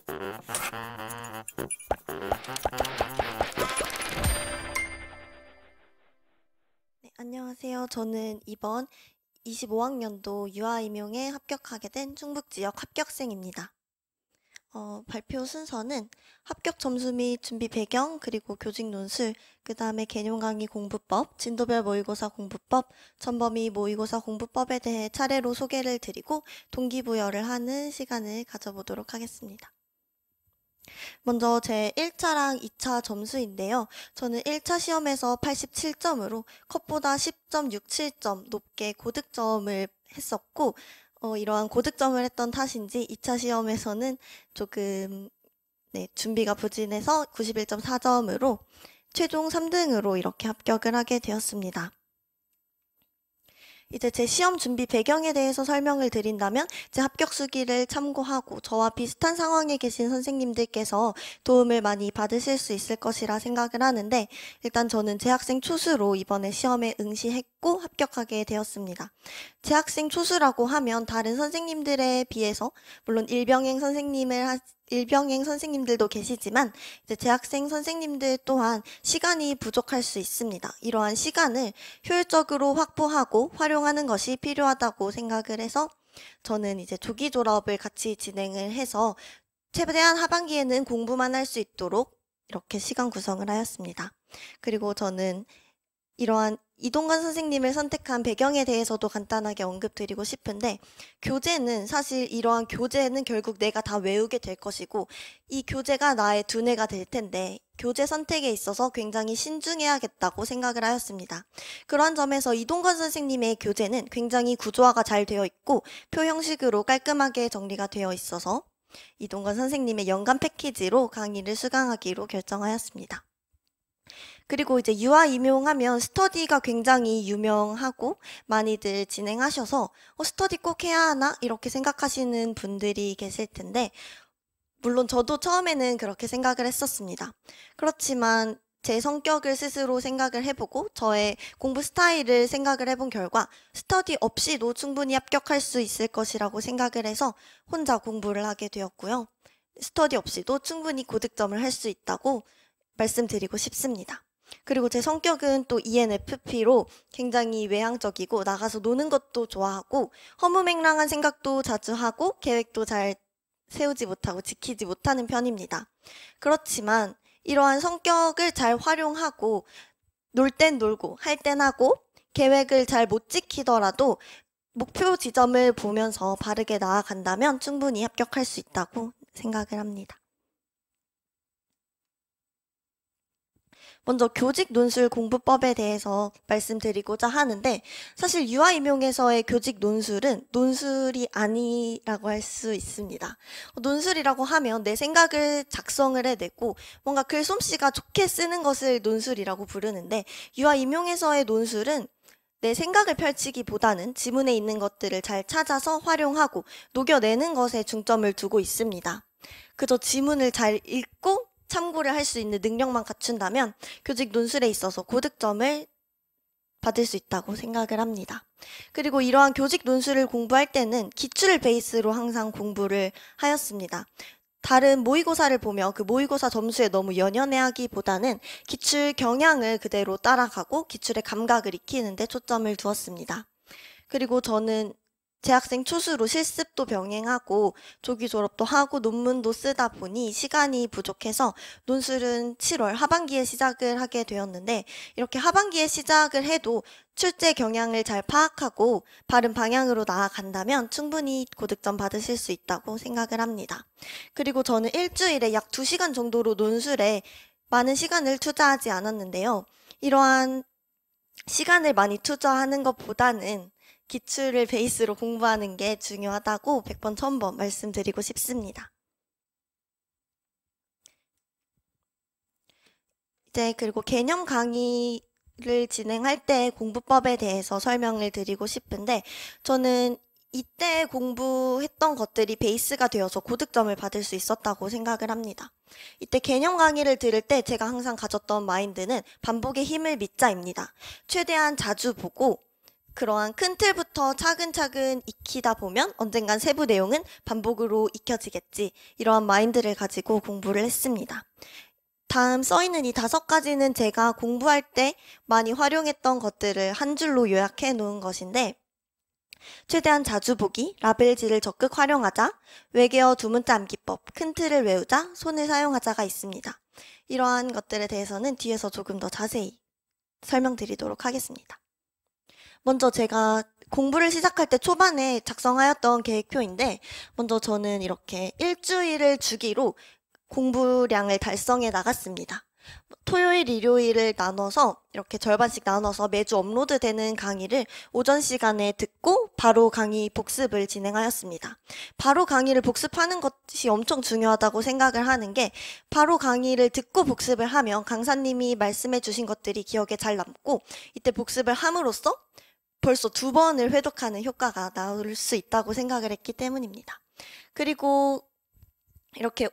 네, 안녕하세요. 저는 이번 25학년도 유아임용에 합격하게 된 충북지역 합격생입니다. 발표 순서는 합격 점수 및 준비 배경, 그리고 교직 논술, 그 다음에 개념 강의 공부법, 진도별 모의고사 공부법, 전범위 모의고사 공부법에 대해 차례로 소개를 드리고 동기부여를 하는 시간을 가져보도록 하겠습니다. 먼저 제 1차랑 2차 점수인데요. 저는 1차 시험에서 87점으로 컷보다 10.67점 높게 고득점을 했었고, 이러한 고득점을 했던 탓인지 2차 시험에서는 조금 준비가 부진해서 91.4점으로 최종 3등으로 이렇게 합격을 하게 되었습니다. 이제 제 시험 준비 배경에 대해서 설명을 드린다면 제 합격 수기를 참고하고 저와 비슷한 상황에 계신 선생님들께서 도움을 많이 받으실 수 있을 것이라 생각을 하는데, 일단 저는 재학생 초수로 이번에 시험에 응시했고 합격하게 되었습니다. 재학생 초수라고 하면 다른 선생님들에 비해서 물론 일병행 선생님들도 계시지만 이제 재학생 선생님들 또한 시간이 부족할 수 있습니다. 이러한 시간을 효율적으로 확보하고 활용하는 것이 필요하다고 생각을 해서 저는 이제 조기 졸업을 같이 진행을 해서 최대한 하반기에는 공부만 할 수 있도록 이렇게 시간 구성을 하였습니다. 그리고 저는 이러한 이동관 선생님을 선택한 배경에 대해서도 간단하게 언급드리고 싶은데, 교재는 사실 이러한 교재는 결국 내가 다 외우게 될 것이고 이 교재가 나의 두뇌가 될 텐데 교재 선택에 있어서 굉장히 신중해야겠다고 생각을 하였습니다. 그러한 점에서 이동관 선생님의 교재는 굉장히 구조화가 잘 되어 있고 표 형식으로 깔끔하게 정리가 되어 있어서 이동관 선생님의 연간 패키지로 강의를 수강하기로 결정하였습니다. 그리고 이제 유아임용하면 스터디가 굉장히 유명하고 많이들 진행하셔서 스터디 꼭 해야 하나? 이렇게 생각하시는 분들이 계실 텐데, 물론 저도 처음에는 그렇게 생각을 했었습니다. 그렇지만 제 성격을 스스로 생각을 해보고 저의 공부 스타일을 생각을 해본 결과 스터디 없이도 충분히 합격할 수 있을 것이라고 생각을 해서 혼자 공부를 하게 되었고요. 스터디 없이도 충분히 고득점을 할 수 있다고 말씀드리고 싶습니다. 그리고 제 성격은 또 ENFP로 굉장히 외향적이고 나가서 노는 것도 좋아하고 허무맹랑한 생각도 자주 하고 계획도 잘 세우지 못하고 지키지 못하는 편입니다. 그렇지만 이러한 성격을 잘 활용하고 놀 땐 놀고 할 땐 하고 계획을 잘 못 지키더라도 목표 지점을 보면서 바르게 나아간다면 충분히 합격할 수 있다고 생각을 합니다. 먼저 교직 논술 공부법에 대해서 말씀드리고자 하는데, 사실 유아임용에서의 교직 논술은 논술이 아니라고 할 수 있습니다. 논술이라고 하면 내 생각을 작성을 해내고 뭔가 글솜씨가 좋게 쓰는 것을 논술이라고 부르는데, 유아임용에서의 논술은 내 생각을 펼치기보다는 지문에 있는 것들을 잘 찾아서 활용하고 녹여내는 것에 중점을 두고 있습니다. 그저 지문을 잘 읽고 참고를 할 수 있는 능력만 갖춘다면 교직 논술에 있어서 고득점을 받을 수 있다고 생각을 합니다. 그리고 이러한 교직 논술을 공부할 때는 기출을 베이스로 항상 공부를 하였습니다. 다른 모의고사를 보며 그 모의고사 점수에 너무 연연해하기보다는 기출 경향을 그대로 따라가고 기출의 감각을 익히는 데 초점을 두었습니다. 그리고 저는 재학생 초수로 실습도 병행하고 조기 졸업도 하고 논문도 쓰다 보니 시간이 부족해서 논술은 7월 하반기에 시작을 하게 되었는데, 이렇게 하반기에 시작을 해도 출제 경향을 잘 파악하고 바른 방향으로 나아간다면 충분히 고득점 받으실 수 있다고 생각을 합니다. 그리고 저는 일주일에 약 2시간 정도로 논술에 많은 시간을 투자하지 않았는데요. 이러한 시간을 많이 투자하는 것보다는 기출을 베이스로 공부하는 게 중요하다고 100번 1000번 말씀드리고 싶습니다. 이제 그리고 개념 강의를 진행할 때 공부법에 대해서 설명을 드리고 싶은데, 저는 이때 공부했던 것들이 베이스가 되어서 고득점을 받을 수 있었다고 생각을 합니다. 이때 개념 강의를 들을 때 제가 항상 가졌던 마인드는 반복의 힘을 믿자입니다. 최대한 자주 보고 그러한 큰 틀부터 차근차근 익히다 보면 언젠간 세부 내용은 반복으로 익혀지겠지. 이러한 마인드를 가지고 공부를 했습니다. 다음 써있는 이 5가지는 제가 공부할 때 많이 활용했던 것들을 한 줄로 요약해 놓은 것인데, 최대한 자주 보기, 라벨지를 적극 활용하자, 외계어 두문자 암기법, 큰 틀을 외우자, 손을 사용하자가 있습니다. 이러한 것들에 대해서는 뒤에서 조금 더 자세히 설명드리도록 하겠습니다. 먼저 제가 공부를 시작할 때 초반에 작성하였던 계획표인데, 먼저 저는 이렇게 일주일을 주기로 공부량을 달성해 나갔습니다. 토요일, 일요일을 나눠서 이렇게 절반씩 나눠서 매주 업로드되는 강의를 오전 시간에 듣고 바로 강의 복습을 진행하였습니다. 바로 강의를 복습하는 것이 엄청 중요하다고 생각을 하는 게, 바로 강의를 듣고 복습을 하면 강사님이 말씀해 주신 것들이 기억에 잘 남고, 이때 복습을 함으로써 벌써 2번을 회독하는 효과가 나올 수 있다고 생각을 했기 때문입니다. 그리고 이렇게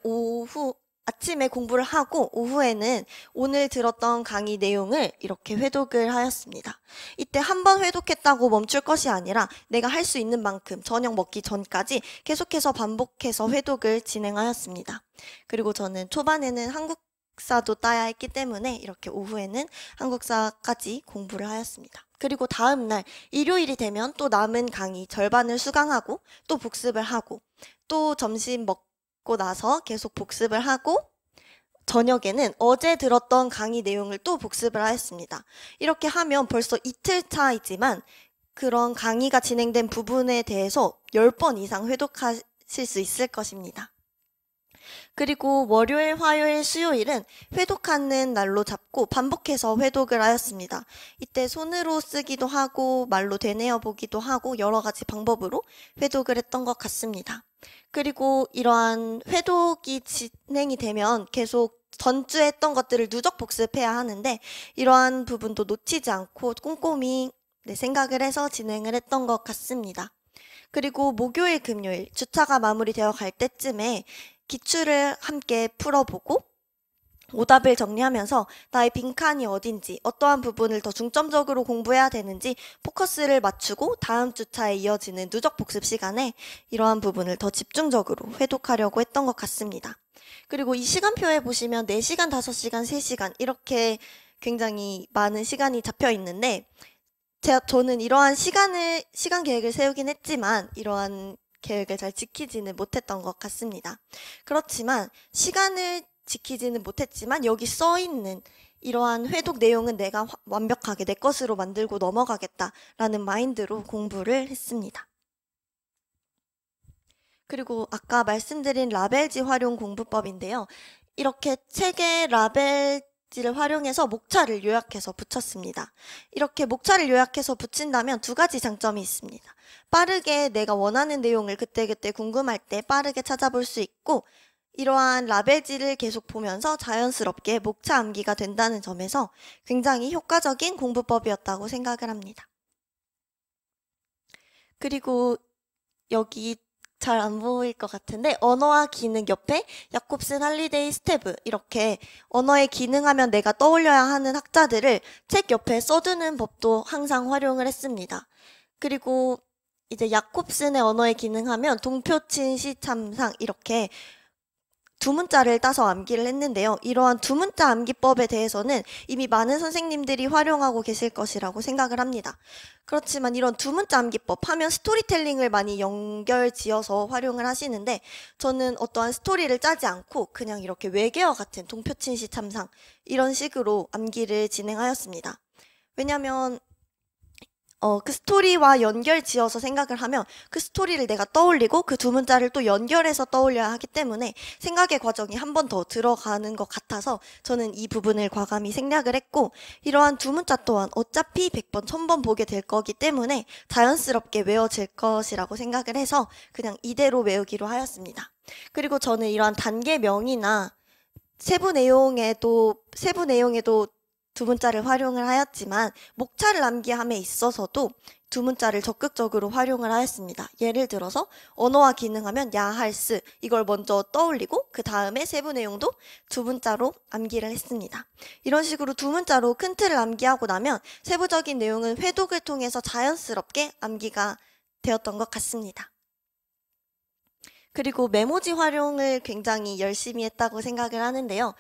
아침에 공부를 하고 오후에는 오늘 들었던 강의 내용을 이렇게 회독을 하였습니다. 이때 한 번 회독했다고 멈출 것이 아니라 내가 할 수 있는 만큼 저녁 먹기 전까지 계속해서 반복해서 회독을 진행하였습니다. 그리고 저는 초반에는 한국사도 따야 했기 때문에 이렇게 오후에는 한국사까지 공부를 하였습니다. 그리고 다음날 일요일이 되면 또 남은 강의 절반을 수강하고 또 복습을 하고, 또 점심 먹고 나서 계속 복습을 하고, 저녁에는 어제 들었던 강의 내용을 또 복습을 하였습니다. 이렇게 하면 벌써 이틀 차이지만 그런 강의가 진행된 부분에 대해서 10번 이상 회독하실 수 있을 것입니다. 그리고 월요일, 화요일, 수요일은 회독하는 날로 잡고 반복해서 회독을 하였습니다. 이때 손으로 쓰기도 하고 말로 되뇌어 보기도 하고 여러 가지 방법으로 회독을 했던 것 같습니다. 그리고 이러한 회독이 진행이 되면 계속 전주에 했던 것들을 누적 복습해야 하는데, 이러한 부분도 놓치지 않고 꼼꼼히 생각을 해서 진행을 했던 것 같습니다. 그리고 목요일, 금요일 주차가 마무리되어 갈 때쯤에 기출을 함께 풀어보고 오답을 정리하면서 나의 빈칸이 어딘지, 어떠한 부분을 더 중점적으로 공부해야 되는지 포커스를 맞추고 다음 주차에 이어지는 누적 복습 시간에 이러한 부분을 더 집중적으로 회독하려고 했던 것 같습니다. 그리고 이 시간표에 보시면 4시간, 5시간, 3시간 이렇게 굉장히 많은 시간이 잡혀 있는데, 저는 이러한 시간 계획을 세우긴 했지만 이러한 계획을 잘 지키지는 못했던 것 같습니다. 그렇지만 시간을 지키지는 못했지만 여기 써있는 이러한 회독 내용은 내가 완벽하게 내 것으로 만들고 넘어가겠다라는 마인드로 공부를 했습니다. 그리고 아까 말씀드린 라벨지 활용 공부법인데요. 이렇게 책의 라벨지를 활용해서 목차를 요약해서 붙였습니다. 이렇게 목차를 요약해서 붙인다면 2가지 장점이 있습니다. 빠르게 내가 원하는 내용을 그때그때 궁금할 때 빠르게 찾아볼 수 있고, 이러한 라벨지를 계속 보면서 자연스럽게 목차 암기가 된다는 점에서 굉장히 효과적인 공부법이었다고 생각을 합니다. 그리고 여기 잘 안 보일 것 같은데 언어와 기능 옆에 야콥슨 할리데이 스테브, 이렇게 언어에 기능하면 내가 떠올려야 하는 학자들을 책 옆에 써두는 법도 항상 활용을 했습니다. 그리고 이제 야콥슨의 언어에 기능하면 동표친 시참상 이렇게 2문자를 따서 암기를 했는데요. 이러한 2문자 암기법에 대해서는 이미 많은 선생님들이 활용하고 계실 것이라고 생각을 합니다. 그렇지만 이런 2문자 암기법 하면 스토리텔링을 많이 연결지어서 활용을 하시는데, 저는 어떠한 스토리를 짜지 않고 그냥 이렇게 외계어 같은 동표친시 참상 이런 식으로 암기를 진행하였습니다. 왜냐하면 그 스토리와 연결 지어서 생각을 하면 그 스토리를 내가 떠올리고 그 2문자를 또 연결해서 떠올려야 하기 때문에 생각의 과정이 한 번 더 들어가는 것 같아서 저는 이 부분을 과감히 생략을 했고, 이러한 2문자 또한 어차피 100번, 1000번 보게 될 거기 때문에 자연스럽게 외워질 것이라고 생각을 해서 그냥 이대로 외우기로 하였습니다. 그리고 저는 이러한 단계명이나 세부 내용에도 두문자를 활용을 하였지만 목차를 암기함에 있어서도 두문자를 적극적으로 활용을 하였습니다. 예를 들어서 언어와 기능하면 야, 할, 쓰 이걸 먼저 떠올리고 그 다음에 세부 내용도 두문자로 암기를 했습니다. 이런 식으로 두문자로 큰 틀을 암기하고 나면 세부적인 내용은 회독을 통해서 자연스럽게 암기가 되었던 것 같습니다. 그리고 메모지 활용을 굉장히 열심히 했다고 생각을 하는데요.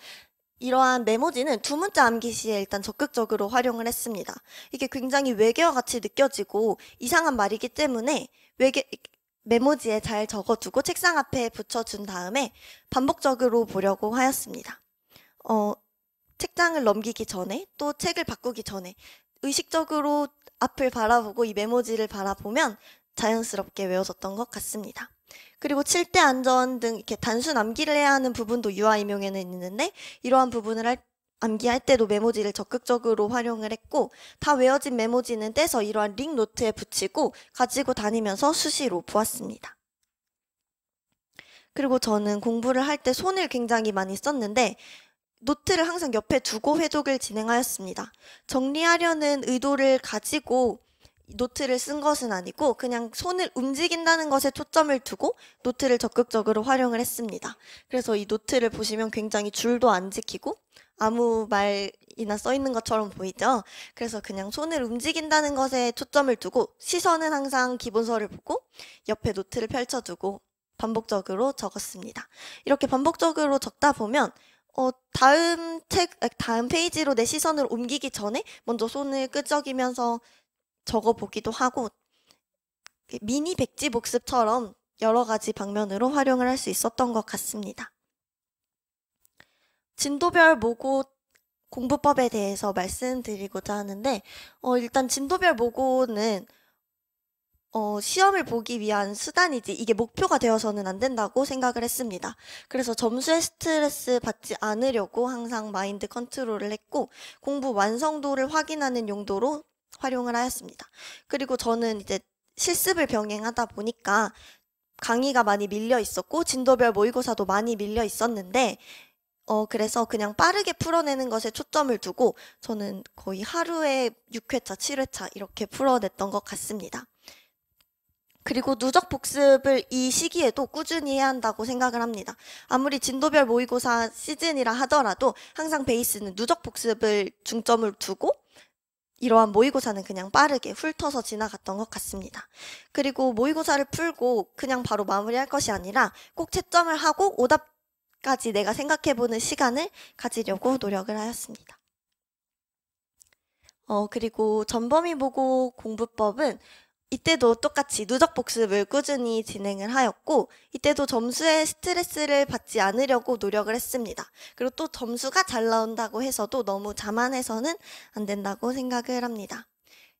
이러한 메모지는 두문자 암기 시에 일단 적극적으로 활용을 했습니다. 이게 굉장히 외계어 같이 느껴지고 이상한 말이기 때문에 메모지에 잘 적어두고 책상 앞에 붙여준 다음에 반복적으로 보려고 하였습니다. 책장을 넘기기 전에 또 책을 바꾸기 전에 의식적으로 앞을 바라보고 이 메모지를 바라보면 자연스럽게 외워졌던 것 같습니다. 그리고 칠대 안전 등 이렇게 단순 암기를 해야 하는 부분도 유아 임용에는 있는데 이러한 부분을 암기할 때도 메모지를 적극적으로 활용을 했고 다 외워진 메모지는 떼서 이러한 링 노트에 붙이고 가지고 다니면서 수시로 보았습니다. 그리고 저는 공부를 할 때 손을 굉장히 많이 썼는데 노트를 항상 옆에 두고 회독을 진행하였습니다. 정리하려는 의도를 가지고 노트를 쓴 것은 아니고 그냥 손을 움직인다는 것에 초점을 두고 노트를 적극적으로 활용을 했습니다. 그래서 이 노트를 보시면 굉장히 줄도 안 지키고 아무 말이나 써 있는 것처럼 보이죠? 그래서 그냥 손을 움직인다는 것에 초점을 두고 시선은 항상 기본서를 보고 옆에 노트를 펼쳐두고 반복적으로 적었습니다. 이렇게 반복적으로 적다 보면 다음 페이지로 내 시선을 옮기기 전에 먼저 손을 끄적이면서 적어보기도 하고 미니 백지 복습처럼 여러 가지 방면으로 활용을 할 수 있었던 것 같습니다. 진도별 모고 공부법에 대해서 말씀드리고자 하는데 일단 진도별 모고는 시험을 보기 위한 수단이지 이게 목표가 되어서는 안 된다고 생각을 했습니다. 그래서 점수에 스트레스 받지 않으려고 항상 마인드 컨트롤을 했고 공부 완성도를 확인하는 용도로 활용을 하였습니다. 그리고 저는 이제 실습을 병행하다 보니까 강의가 많이 밀려 있었고 진도별 모의고사도 많이 밀려 있었는데 그래서 그냥 빠르게 풀어내는 것에 초점을 두고 저는 거의 하루에 6회차, 7회차 이렇게 풀어냈던 것 같습니다. 그리고 누적 복습을 이 시기에도 꾸준히 해야 한다고 생각을 합니다. 아무리 진도별 모의고사 시즌이라 하더라도 항상 베이스는 누적 복습을 중점을 두고 이러한 모의고사는 그냥 빠르게 훑어서 지나갔던 것 같습니다. 그리고 모의고사를 풀고 그냥 바로 마무리할 것이 아니라 꼭 채점을 하고 오답까지 내가 생각해보는 시간을 가지려고 노력을 하였습니다. 그리고 전범위 모고 공부법은 이때도 똑같이 누적 복습을 꾸준히 진행을 하였고 이때도 점수에 스트레스를 받지 않으려고 노력을 했습니다. 그리고 또 점수가 잘 나온다고 해서도 너무 자만해서는 안 된다고 생각을 합니다.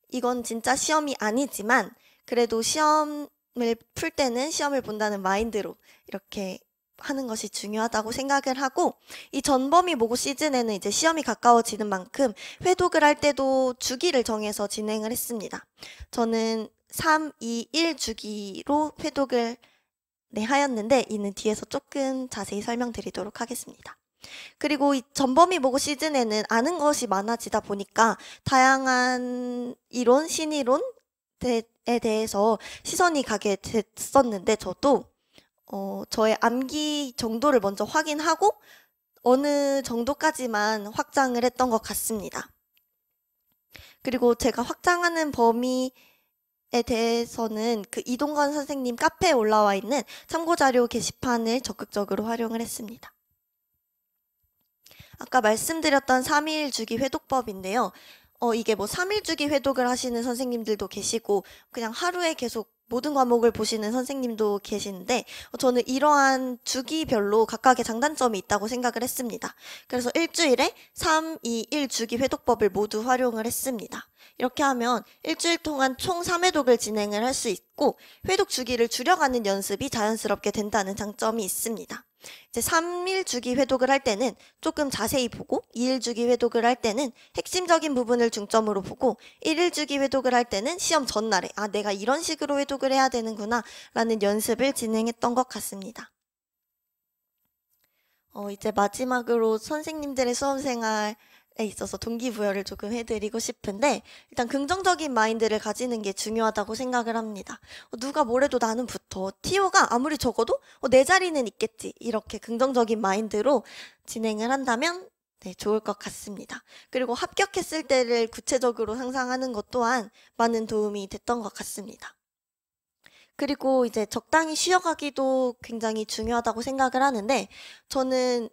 이건 진짜 시험이 아니지만 그래도 시험을 풀 때는 시험을 본다는 마인드로 이렇게 하는 것이 중요하다고 생각을 하고 이 전범위 모고 시즌에는 이제 시험이 가까워지는 만큼 회독을 할 때도 주기를 정해서 진행을 했습니다. 저는 3, 2, 1 주기로 회독을 하였는데 이는 뒤에서 조금 자세히 설명드리도록 하겠습니다. 그리고 이 전범위 모고 시즌에는 아는 것이 많아지다 보니까 다양한 이론, 신이론에 대해서 시선이 가게 됐었는데 저도 저의 암기 정도를 먼저 확인하고 어느 정도까지만 확장을 했던 것 같습니다. 그리고 제가 확장하는 범위에 대해서는 그 이동건 선생님 카페에 올라와 있는 참고자료 게시판을 적극적으로 활용을 했습니다. 아까 말씀드렸던 3일 주기 회독법인데요. 이게 뭐 3일 주기 회독을 하시는 선생님들도 계시고 그냥 하루에 계속 모든 과목을 보시는 선생님도 계시는데 저는 이러한 주기별로 각각의 장단점이 있다고 생각을 했습니다. 그래서 일주일에 3, 2, 1 주기 회독법을 모두 활용을 했습니다. 이렇게 하면 일주일 동안 총 3회독을 진행을 할 수 있고 회독 주기를 줄여가는 연습이 자연스럽게 된다는 장점이 있습니다. 이제 3일 주기 회독을 할 때는 조금 자세히 보고 2일 주기 회독을 할 때는 핵심적인 부분을 중점으로 보고 1일 주기 회독을 할 때는 시험 전날에 내가 이런 식으로 회독을 해야 되는구나 라는 연습을 진행했던 것 같습니다. 이제 마지막으로 선생님들의 수험생활에 있어서 동기부여를 조금 해드리고 싶은데, 일단 긍정적인 마인드를 가지는 게 중요하다고 생각을 합니다. 누가 뭐래도 나는 붙어. 티오가 아무리 적어도 내 자리는 있겠지. 이렇게 긍정적인 마인드로 진행을 한다면 네, 좋을 것 같습니다. 그리고 합격했을 때를 구체적으로 상상하는 것 또한 많은 도움이 됐던 것 같습니다. 그리고 이제 적당히 쉬어가기도 굉장히 중요하다고 생각을 하는데, 저는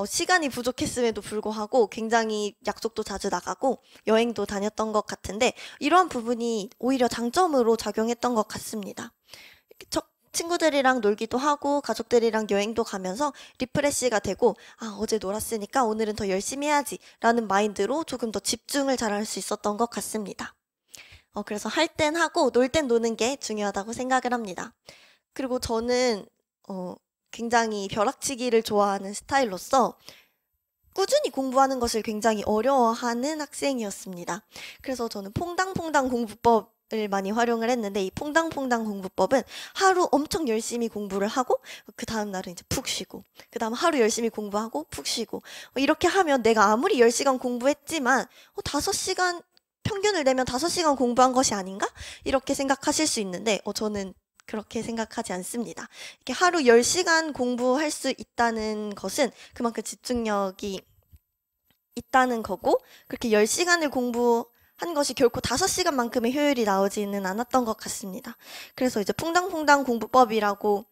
시간이 부족했음에도 불구하고 굉장히 약속도 자주 나가고 여행도 다녔던 것 같은데, 이러한 부분이 오히려 장점으로 작용했던 것 같습니다. 친구들이랑 놀기도 하고 가족들이랑 여행도 가면서 리프레시가 되고, 어제 놀았으니까 오늘은 더 열심히 해야지 라는 마인드로 조금 더 집중을 잘할 수 있었던 것 같습니다. 그래서 할 땐 하고 놀 땐 노는 게 중요하다고 생각을 합니다. 그리고 저는 굉장히 벼락치기를 좋아하는 스타일로서 꾸준히 공부하는 것을 굉장히 어려워하는 학생이었습니다. 그래서 저는 퐁당퐁당 공부법을 많이 활용을 했는데, 이 퐁당퐁당 공부법은 하루 엄청 열심히 공부를 하고 그 다음 날은 이제 푹 쉬고, 그 다음 하루 열심히 공부하고 푹 쉬고, 이렇게 하면 내가 아무리 10시간 공부했지만 5시간 평균을 내면 5시간 공부한 것이 아닌가? 이렇게 생각하실 수 있는데 저는 그렇게 생각하지 않습니다. 이렇게 하루 10시간 공부할 수 있다는 것은 그만큼 집중력이 있다는 거고, 그렇게 10시간을 공부한 것이 결코 5시간만큼의 효율이 나오지는 않았던 것 같습니다. 그래서 이제 퐁당퐁당 공부법이라고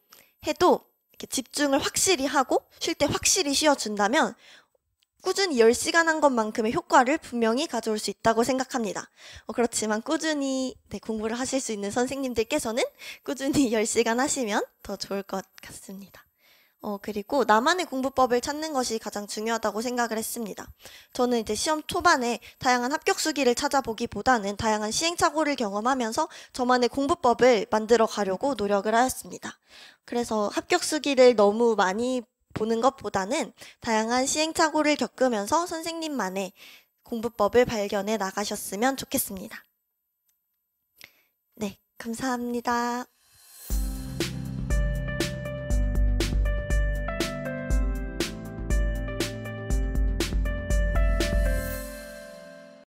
해도 이렇게 집중을 확실히 하고 쉴 때 확실히 쉬어준다면 꾸준히 10시간 한 것만큼의 효과를 분명히 가져올 수 있다고 생각합니다. 그렇지만 꾸준히 공부를 하실 수 있는 선생님들께서는 꾸준히 10시간 하시면 더 좋을 것 같습니다. 그리고 나만의 공부법을 찾는 것이 가장 중요하다고 생각을 했습니다. 저는 이제 시험 초반에 다양한 합격 수기를 찾아보기보다는 다양한 시행착오를 경험하면서 저만의 공부법을 만들어 가려고 노력을 하였습니다. 그래서 합격 수기를 너무 많이 보는 것보다는 다양한 시행착오를 겪으면서 선생님만의 공부법을 발견해 나가셨으면 좋겠습니다. 네, 감사합니다.